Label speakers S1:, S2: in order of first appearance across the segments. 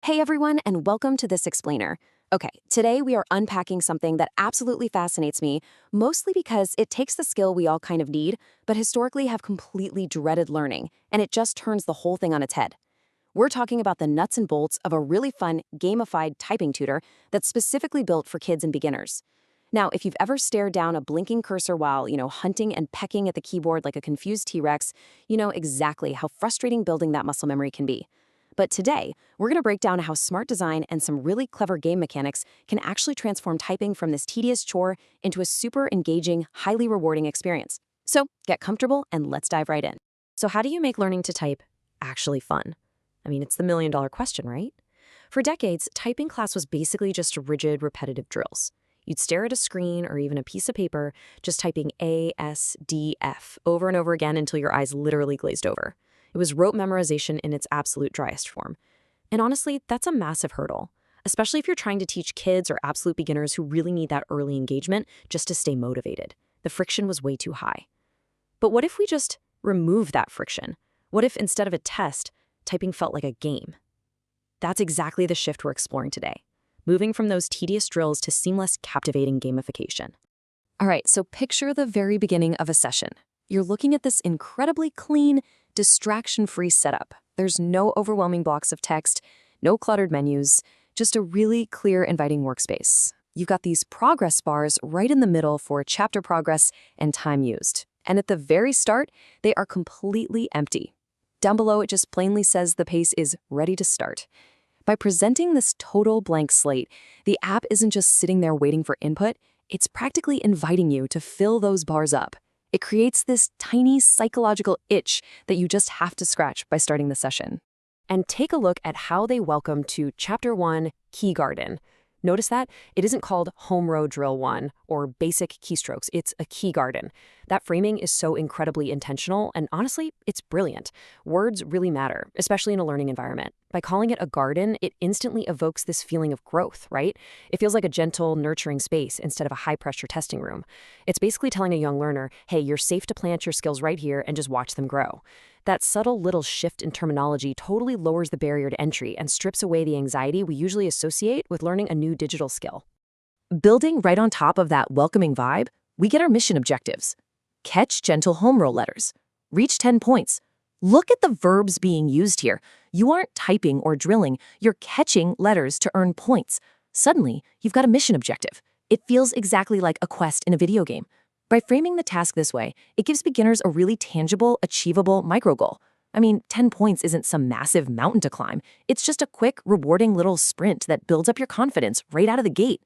S1: Hey everyone, and welcome to This Explainer. Okay, today we are unpacking something that absolutely fascinates me, mostly because it takes the skill we all kind of need, but historically have completely dreaded learning, and it just turns the whole thing on its head. We're talking about the nuts and bolts of a really fun, gamified typing tutor that's specifically built for kids and beginners. Now, if you've ever stared down a blinking cursor while, hunting and pecking at the keyboard like a confused T-Rex, you know exactly how frustrating building that muscle memory can be. But today, we're going to break down how smart design and some really clever game mechanics can actually transform typing from this tedious chore into a super engaging, highly rewarding experience. So get comfortable and let's dive right in. So how do you make learning to type actually fun? I mean, it's the million-dollar question, right? For decades, typing class was basically just rigid, repetitive drills. You'd stare at a screen or even a piece of paper, just typing A, S, D, F over and over again until your eyes literally glazed over. It was rote memorization in its absolute driest form. And honestly, that's a massive hurdle, especially if you're trying to teach kids or absolute beginners who really need that early engagement just to stay motivated. The friction was way too high. But what if we just remove that friction? What if instead of a test, typing felt like a game? That's exactly the shift we're exploring today, moving from those tedious drills to seamless, captivating gamification. All right, so picture the very beginning of a session. You're looking at this incredibly clean, distraction-free setup. There's no overwhelming blocks of text, no cluttered menus, just a really clear, inviting workspace. You've got these progress bars right in the middle for chapter progress and time used. And at the very start, they are completely empty. Down below, it just plainly says the pace is ready to start. By presenting this total blank slate, the app isn't just sitting there waiting for input, it's practically inviting you to fill those bars up. It creates this tiny psychological itch that you just have to scratch by starting the session. And take a look at how they welcome to Chapter 1, Key Garden. Notice that? It isn't called Home Row Drill 1 or Basic Keystrokes. It's a key garden. That framing is so incredibly intentional, and honestly, it's brilliant. Words really matter, especially in a learning environment. By calling it a garden, it instantly evokes this feeling of growth, right? It feels like a gentle, nurturing space instead of a high-pressure testing room. It's basically telling a young learner, hey, you're safe to plant your skills right here and just watch them grow. That subtle little shift in terminology totally lowers the barrier to entry and strips away the anxiety we usually associate with learning a new digital skill. Building right on top of that welcoming vibe, we get our mission objectives. Catch gentle home row letters. Reach 10 points. Look at the verbs being used here. You aren't typing or drilling, you're catching letters to earn points. Suddenly, you've got a mission objective. It feels exactly like a quest in a video game. By framing the task this way, it gives beginners a really tangible, achievable micro goal. I mean, 10 points isn't some massive mountain to climb. It's just a quick, rewarding little sprint that builds up your confidence right out of the gate.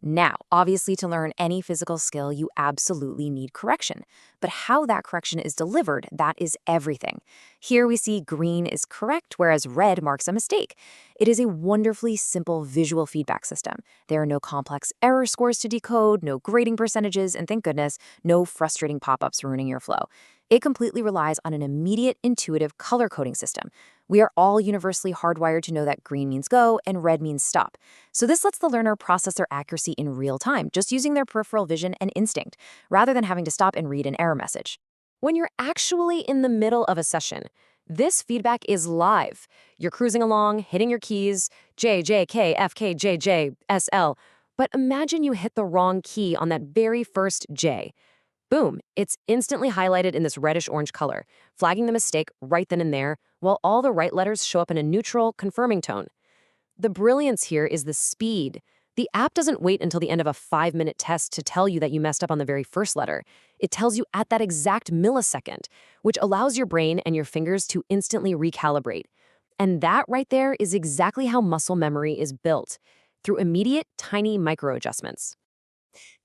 S1: Now, obviously, to learn any physical skill, you absolutely need correction. But how that correction is delivered, that is everything. Here we see green is correct, whereas red marks a mistake. It is a wonderfully simple visual feedback system. There are no complex error scores to decode, no grading percentages, and thank goodness, no frustrating pop-ups ruining your flow. It completely relies on an immediate, intuitive color coding system. We are all universally hardwired to know that green means go and red means stop. So this lets the learner process their accuracy in real time, just using their peripheral vision and instinct, rather than having to stop and read an error message. When you're actually in the middle of a session, this feedback is live. You're cruising along, hitting your keys, J, J, K, F, K, J, J, S, L. But imagine you hit the wrong key on that very first J. Boom, it's instantly highlighted in this reddish-orange color, flagging the mistake right then and there, while all the right letters show up in a neutral, confirming tone. The brilliance here is the speed. The app doesn't wait until the end of a 5-minute test to tell you that you messed up on the very first letter. It tells you at that exact millisecond, which allows your brain and your fingers to instantly recalibrate. And that right there is exactly how muscle memory is built, through immediate, tiny micro-adjustments.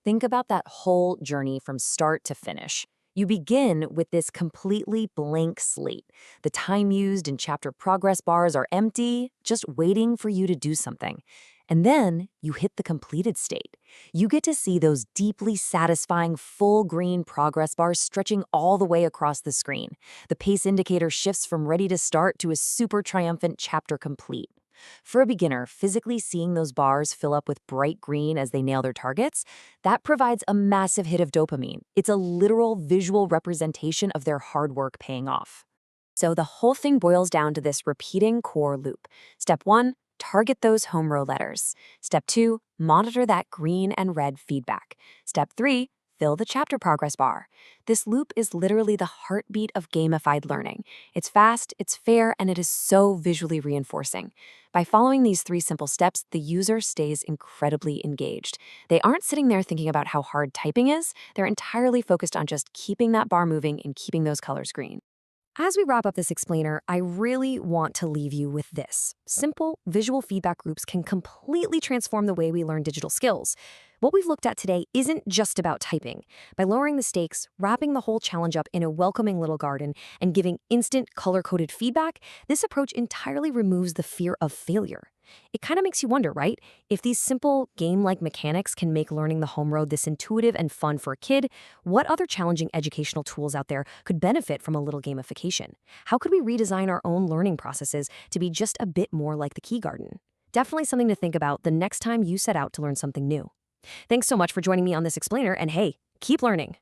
S1: Think about that whole journey from start to finish. You begin with this completely blank slate. The time used and chapter progress bars are empty, just waiting for you to do something. And then you hit the completed state. You get to see those deeply satisfying full green progress bars stretching all the way across the screen. The pace indicator shifts from ready to start to a super triumphant chapter complete. For a beginner, physically seeing those bars fill up with bright green as they nail their targets, that provides a massive hit of dopamine. It's a literal visual representation of their hard work paying off. So the whole thing boils down to this repeating core loop. Step 1, target those home row letters. Step 2, monitor that green and red feedback. Step 3, fill the chapter progress bar. This loop is literally the heartbeat of gamified learning. It's fast, it's fair, and it is so visually reinforcing. By following these 3 simple steps, the user stays incredibly engaged. They aren't sitting there thinking about how hard typing is, they're entirely focused on just keeping that bar moving and keeping those colors green. As we wrap up this explainer, I really want to leave you with this. Simple visual feedback loops can completely transform the way we learn digital skills. What we've looked at today isn't just about typing. By lowering the stakes, wrapping the whole challenge up in a welcoming little garden, and giving instant color-coded feedback, this approach entirely removes the fear of failure. It kind of makes you wonder, right? If these simple game-like mechanics can make learning the home road this intuitive and fun for a kid, what other challenging educational tools out there could benefit from a little gamification? How could we redesign our own learning processes to be just a bit more like the Key Garden? Definitely something to think about the next time you set out to learn something new. Thanks so much for joining me on this explainer, and hey, keep learning.